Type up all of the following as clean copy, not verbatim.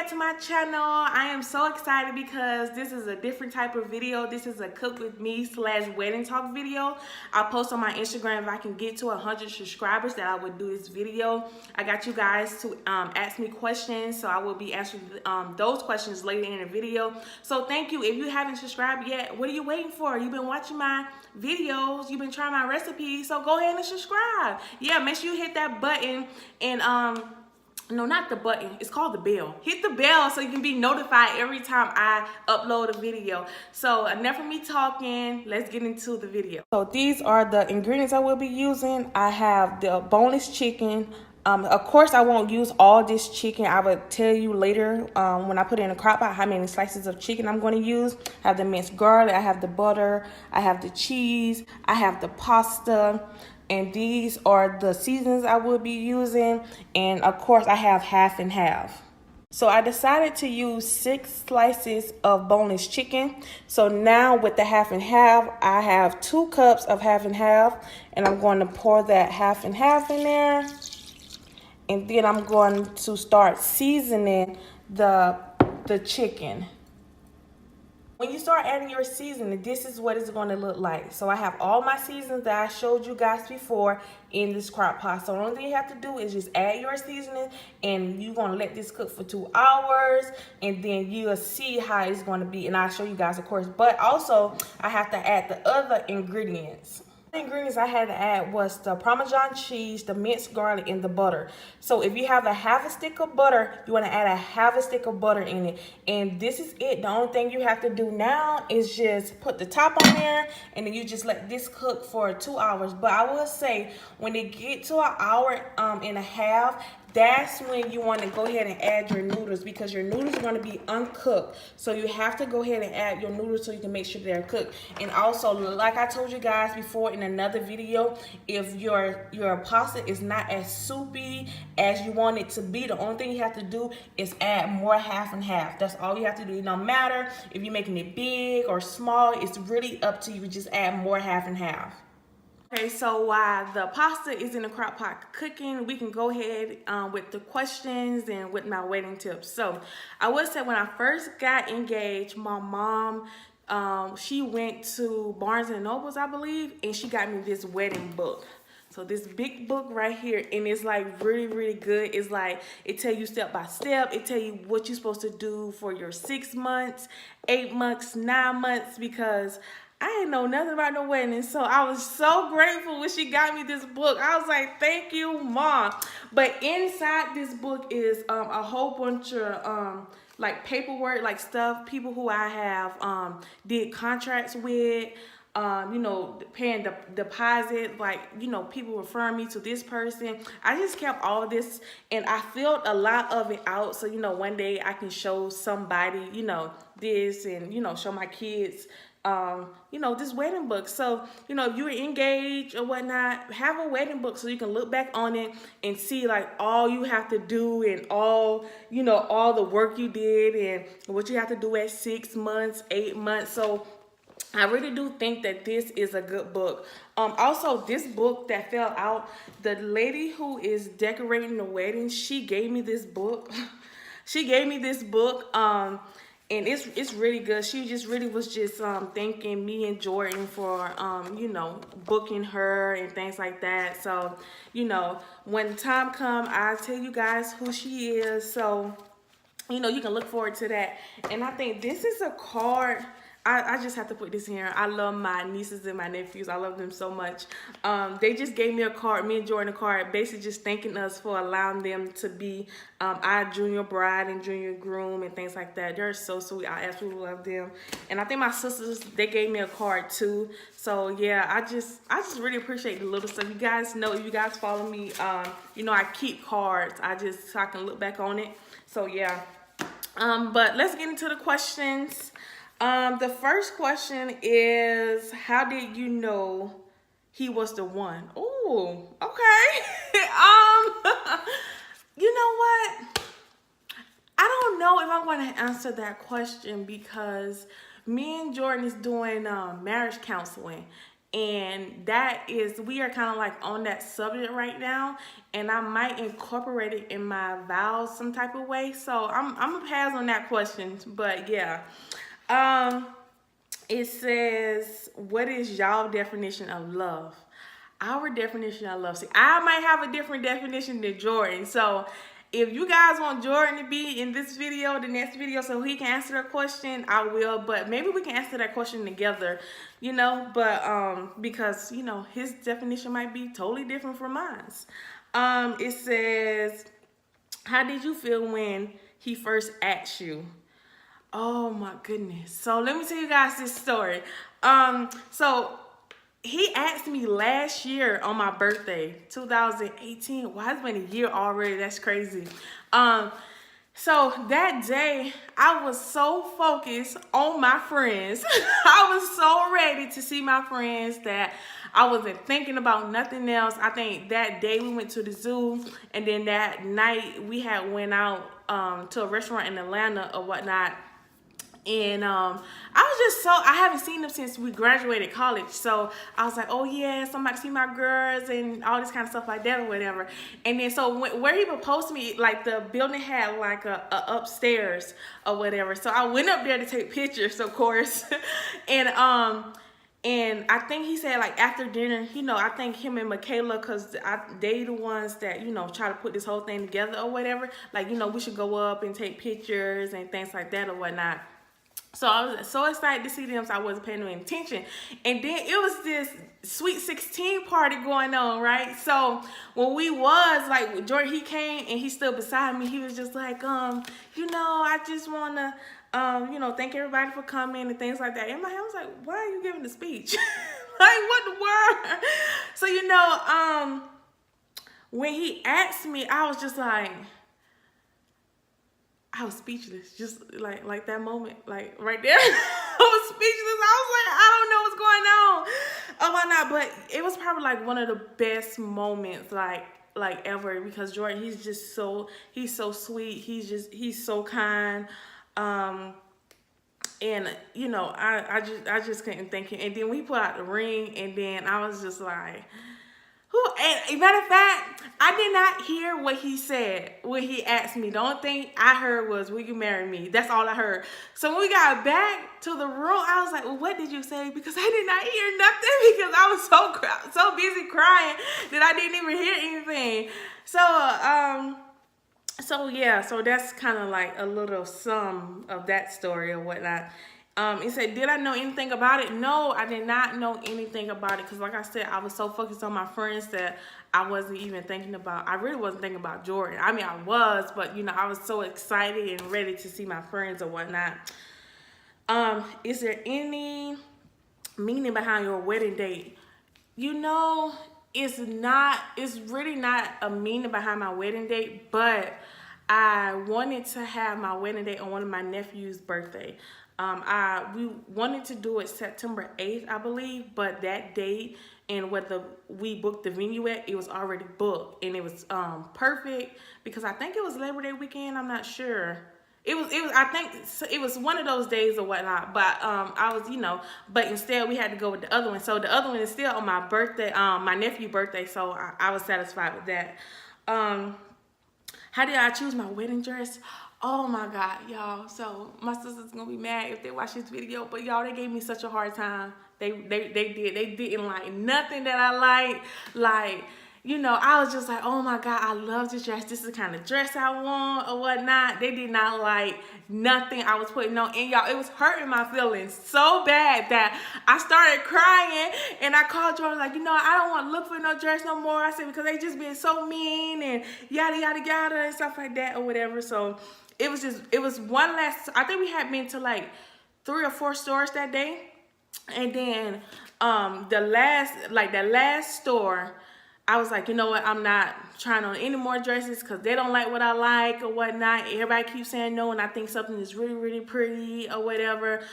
back to my channel. I am so excited because this is a different type of video. This is a cook with me / wedding talk video. I'll post on my Instagram if I can get to 100 subscribers that I would do this video. I got you guys to ask me questions, so I will be answering those questions later in the video. So thank you. If you haven't subscribed yet, what are you waiting for? You've been watching my videos, you've been trying my recipes, so go ahead and subscribe. Yeah, make sure you hit that button and no, not the button. It's called the bell. Hit the bell so you can be notified every time I upload a video. So enough of me talking. Let's get into the video. So these are the ingredients I will be using. I have the boneless chicken. Of course, I won't use all this chicken. I will tell you later when I put it in a crock pot how many slices of chicken I'm going to use. I have the minced garlic. I have the butter. I have the cheese. I have the pasta. And these are the seasonings I will be using. And of course, I have half and half. So I decided to use 6 slices of boneless chicken. So now with the half and half, I have 2 cups of half and half. And I'm going to pour that half and half in there. And then I'm going to start seasoning the chicken. When you start adding your seasoning, this is what it's going to look like. So I have all my seasons that I showed you guys before in this crock pot. So the only thing you have to do is just add your seasoning, and you're going to let this cook for 2 hours, and then you'll see how it's going to be. And I'll show you guys, of course. But also, I have to add the other ingredients. The ingredients I had to add was the Parmesan cheese, the minced garlic, and the butter. So if you have a half a stick of butter, you want to add a half a stick of butter in it. And this is it. The only thing you have to do now is just put the top on there, and then you just let this cook for 2 hours. But I will say, when it get to an hour and a half, that's when you want to go ahead and add your noodles, because your noodles are going to be uncooked. So you have to go ahead and add your noodles so you can make sure they're cooked. And also, like I told you guys before in another video, if your pasta is not as soupy as you want it to be, the only thing you have to do is add more half and half. That's all you have to do. It don't matter if you're making it big or small. It's really up to you. Just add more half and half. Okay, so while the pasta is in the crock pot cooking, we can go ahead with the questions and with my wedding tips. So I would say, when I first got engaged, my mom, she went to Barnes and Nobles, I believe, and she got me this wedding book. So this big book right here, and it's like really, really good. It's like, it tell you step by step. It tell you what you're supposed to do for your 6 months, 8 months, 9 months, because I didn't know nothing about no wedding. So I was so grateful when she got me this book. I was like, thank you, Mom. But inside this book is a whole bunch of like paperwork, like stuff, people who I have did contracts with, you know, paying the deposit, like, you know, people referring me to this person. I just kept all of this, and I filled a lot of it out. So, you know, one day I can show somebody, you know, this, and, you know, show my kids, you know, this wedding book. So, you know, if you're engaged or whatnot, have a wedding book so you can look back on it and see like all you have to do, and all, you know, all the work you did and what you have to do at 6 months, 8 months. So I really do think that this is a good book. Also, this book that fell out, the lady who is decorating the wedding, she gave me this book. She gave me this book. And it's really good. She just really was just thanking me and Jordan for you know, booking her and things like that. So, you know, when the time comes, I'll tell you guys who she is. So, you know, you can look forward to that. And I think this is a card. I just have to put this in here. I love my nieces and my nephews. I love them so much. They just gave me a card, me and Jordan a card, basically just thanking us for allowing them to be our junior bride and junior groom and things like that. They're so sweet. I absolutely love them. And I think my sisters, they gave me a card too. So yeah, I just really appreciate the little stuff. You guys know, if you guys follow me, you know, I keep cards. So I can look back on it. So yeah. But let's get into the questions. The first question is, how did you know he was the one? Oh, okay. You know what? I don't know if I'm going to answer that question, because me and Jordan is doing marriage counseling, And that is, we are kind of like on that subject right now, and I might incorporate it in my vows some type of way. So I'm gonna pass on that question, but yeah. It says, what is y'all definition of love? Our definition of love. See, I might have a different definition than Jordan. So if you guys want Jordan to be in this video, the next video, so he can answer that question, I will. But maybe we can answer that question together, you know. But because, you know, his definition might be totally different from mine. It says, how did you feel when he first asked you? Oh my goodness. So let me tell you guys this story. So he asked me last year on my birthday, 2018. Wow, it's been a year already. That's crazy. So that day, I was so focused on my friends. I was so ready to see my friends that I wasn't thinking about nothing else. I think that day we went to the zoo, and then that night we had went out to a restaurant in Atlanta or whatnot. And I was just so, I haven't seen them since we graduated college. So I was like, oh yeah, somebody see my girls and all this kind of stuff like that or whatever. And then so where he proposed to me, like the building had like a upstairs or whatever. So I went up there to take pictures, of course. And I think he said, like, after dinner, you know, I think him and Michaela, because they the ones that, you know, try to put this whole thing together or whatever. Like, you know, we should go up and take pictures and things like that or whatnot. So I was so excited to see them, so I wasn't paying any attention. And then it was this Sweet 16 party going on, right? So when we was, like, Jordan, he came and he stood beside me. He was just like, you know, I just want to, you know, thank everybody for coming and things like that. In my head, I was like, why are you giving the speech? Like, what the world? So, you know, when he asked me, I was just like, I was speechless, just like that moment, like right there. I was speechless. I was like, I don't know what's going on, or whatnot. But it was probably like one of the best moments, like ever, because Jordan, he's so sweet. He's so kind, and you know, I just couldn't thank him. And then we put out the ring, and then I was just like, and matter of fact, I did not hear what he said when he asked me. The only thing I heard was, will you marry me? That's all I heard. So when we got back to the room, I was like, well, what did you say? Because I did not hear nothing, because I was so busy crying that I didn't even hear anything. So yeah, so that's kind of like a little sum of that story or whatnot. It said, did I know anything about it? No, I did not know anything about it, because like I said, I was so focused on my friends that I wasn't even thinking about, I really wasn't thinking about Jordan. I mean, I was, but you know, I was so excited and ready to see my friends or whatnot. Is there any meaning behind your wedding date? You know, it's really not a meaning behind my wedding date, but I wanted to have my wedding date on one of my nephew's birthday. We wanted to do it September 8th, I believe, but that date and whether we booked the venue at, it was already booked, and it was perfect because I think it was Labor Day weekend. I'm not sure. I think it was one of those days or whatnot, but I was, you know, but instead we had to go with the other one. So the other one is still on my birthday, my nephew's birthday, so I was satisfied with that. How did I choose my wedding dress? Oh my God, y'all. So my sister's gonna be mad if they watch this video, but y'all, they gave me such a hard time. They didn't like nothing that I liked. Like, you know, I was just like, oh my God, I love this dress. This is the kind of dress I want or whatnot. They did not like nothing I was putting on. And y'all, it was hurting my feelings so bad that I started crying, and I called Jordan like, you know, I don't want to look for no dress no more. I said, because they just being so mean and yada, yada, yada and stuff like that or whatever. So it was one last, I think we had been to like 3 or 4 stores that day. And then the last store, I was like, you know what, I'm not trying on any more dresses because they don't like what I like or whatnot. Everybody keeps saying no, and I think something is really, really pretty or whatever.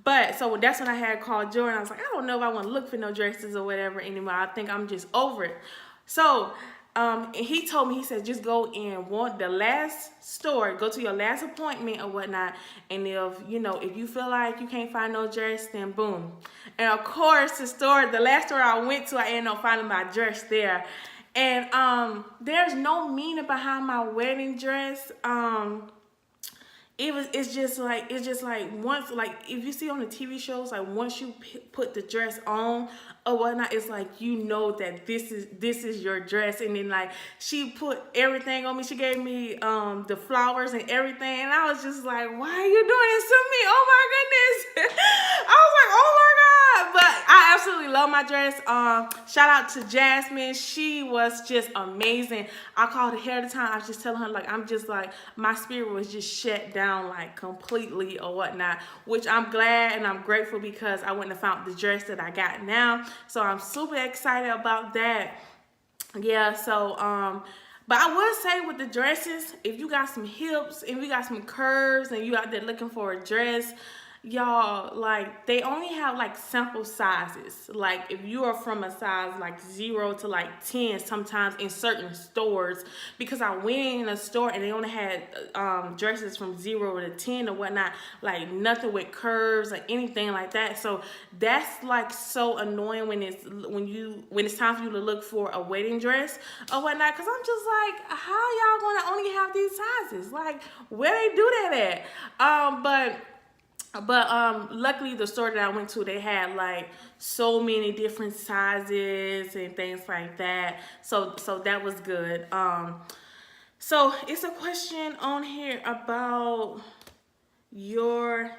But so that's when I had called Jordan. I was like, I don't know if I want to look for no dresses or whatever anymore. I think I'm just over it. So And he told me, he said, just go in the last store, go to your last appointment or whatnot. And if you feel like you can't find no dress, then boom. And of course, the last store I went to, I ended up finding my dress there. And there's no meaning behind my wedding dress. It's just like once, like if you see on the TV shows, like once you put the dress on or whatnot, it's like that this is your dress. And then like she put everything on me. She gave me the flowers and everything, and I was just like, why are you doing this to me? Oh my goodness. I was like, oh my god. But I absolutely love my dress. Shout out to Jasmine. She was just amazing. I called her ahead of time. I was just telling her, like, I'm just like, my spirit was just shut down like completely or whatnot, which I'm glad and I'm grateful, because I wouldn't have found the dress that I got now. So I'm super excited about that. Yeah, so but I would say with the dresses, if you got some hips and you got some curves and you out there looking for a dress, y'all, like, they only have like sample sizes. Like if you are from a size like 0 to like 10 sometimes in certain stores, because I went in a store and they only had dresses from 0 to 10 or whatnot, like nothing with curves or anything like that. So that's like so annoying when it's time for you to look for a wedding dress or whatnot, because I'm just like, how y'all gonna only have these sizes? Like, where they do that at? But luckily the store that I went to, they had like so many different sizes and things like that. So that was good. So it's a question on here about your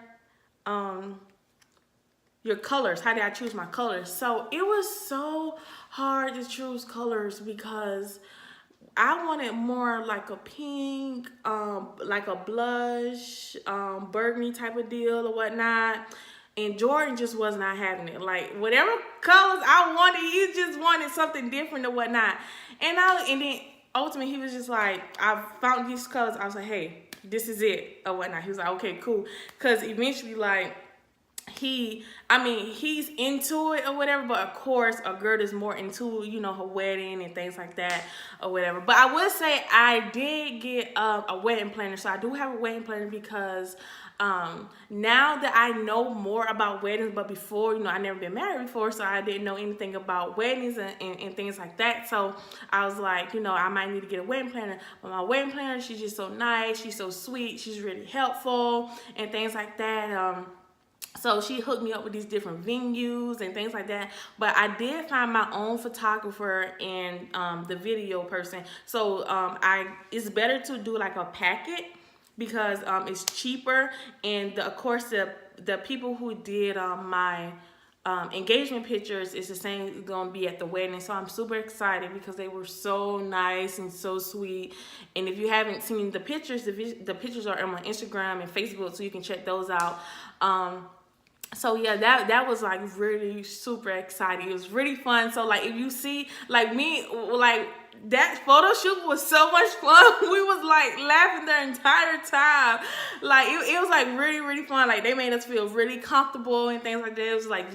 colors. How did I choose my colors? So it was so hard to choose colors because I wanted more like a pink, like a blush, burgundy type of deal or whatnot. And Jordan just was not having it. Like whatever colors I wanted, he just wanted something different or whatnot. And then ultimately he was just like, I found these colors. I was like, hey, this is it or whatnot. He was like, okay, cool. Cause eventually, like, he's into it or whatever, but of course a girl is more into, her wedding and things like that or whatever. But I would say I did get a wedding planner. So I do have a wedding planner because now that I know more about weddings, but before, I never been married before, so I didn't know anything about weddings and things like that. So I was like, I might need to get a wedding planner. But my wedding planner, she's just so nice, she's so sweet, she's really helpful and things like that. So she hooked me up with these different venues and things like that. But I did find my own photographer and the video person. So it's better to do like a packet because it's cheaper. And of course, the people who did my engagement pictures is the same gonna be at the wedding. So I'm super excited because they were so nice and so sweet. And if you haven't seen the pictures, the pictures are on my Instagram and Facebook, so you can check those out. So yeah, that was like really super exciting. It was really fun. So like if you see like me, like that photo shoot was so much fun. We was like laughing the entire time. Like it was like really, really fun. Like they made us feel really comfortable and things like that. It was like,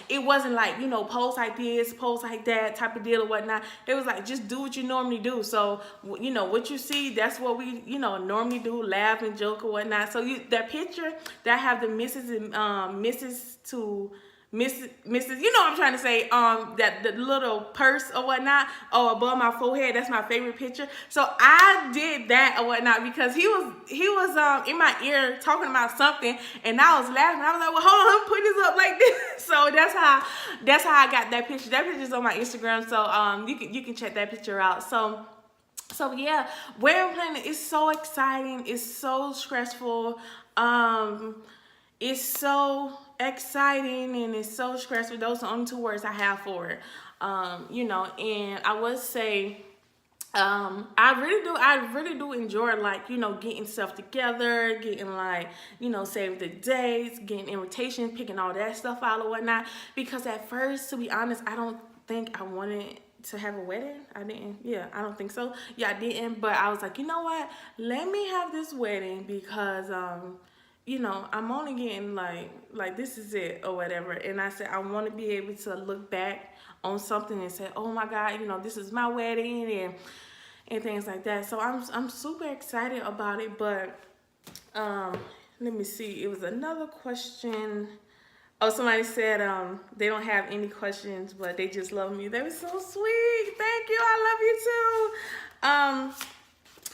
it wasn't like, pose like this, pose like that type of deal or whatnot. It was like, just do what you normally do. So, what you see, that's what we, normally do, laugh and joke or whatnot. So that picture that I have the Mrs. and Mrs. You know what I'm trying to say, that the little purse or whatnot, above my forehead, that's my favorite picture. So I did that or whatnot because he was in my ear talking about something, and I was laughing. I was like, well, hold on, I'm putting this up like this. So that's how I got that picture. That picture's on my Instagram, so you can check that picture out. So yeah, wedding planning is so exciting. It's so stressful. It's so exciting and it's so stressful. Those are the only 2 words I have for it. And I would say I really do enjoy like, getting stuff together, getting like, save the dates, getting invitations, picking all that stuff out or whatnot. Because at first, to be honest, I don't think I wanted to have a wedding. I don't think so. Yeah, I didn't. But I was like, you know what? Let me have this wedding because you know, I'm only getting like this is it or whatever. And I said I want to be able to look back on something and say, oh my God, you know, this is my wedding and things like that. So I'm super excited about it. But let me see. It was another question. Oh, somebody said they don't have any questions, but they just love me. They were so sweet. Thank you. I love you too.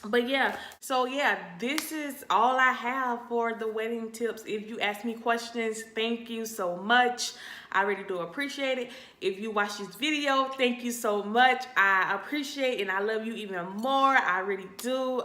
But yeah, so yeah, this is all I have for the wedding tips. If you ask me questions, thank you so much. I really do appreciate it. If you watch this video, thank you so much. I appreciate and I love you even more. I really do.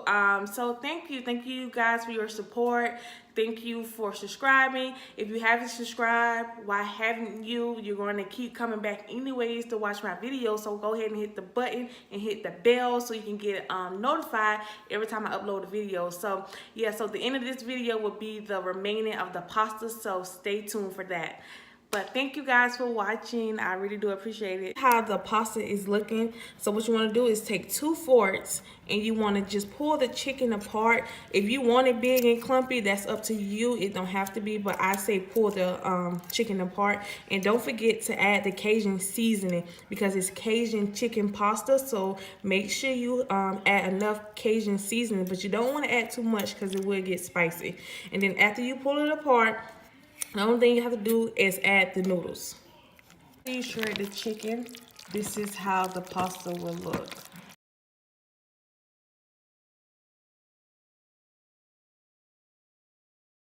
So thank you guys for your support. Thank you for subscribing. If you haven't subscribed, why haven't you? You're going to keep coming back anyways to watch my videos. So go ahead and hit the button and hit the bell so you can get notified every time I upload a video. So yeah, so the end of this video will be the remaining of the pasta. So stay tuned for that. But thank you guys for watching. I really do appreciate it. How the pasta is looking. So what you want to do is take 2 forks and you want to just pull the chicken apart. If you want it big and clumpy, that's up to you. It don't have to be, but I say pull the chicken apart. And don't forget to add the Cajun seasoning because it's Cajun chicken pasta. So make sure you add enough Cajun seasoning, but you don't want to add too much because it will get spicy. And then after you pull it apart, the only thing you have to do is add the noodles. You shred the chicken. This is how the pasta will look.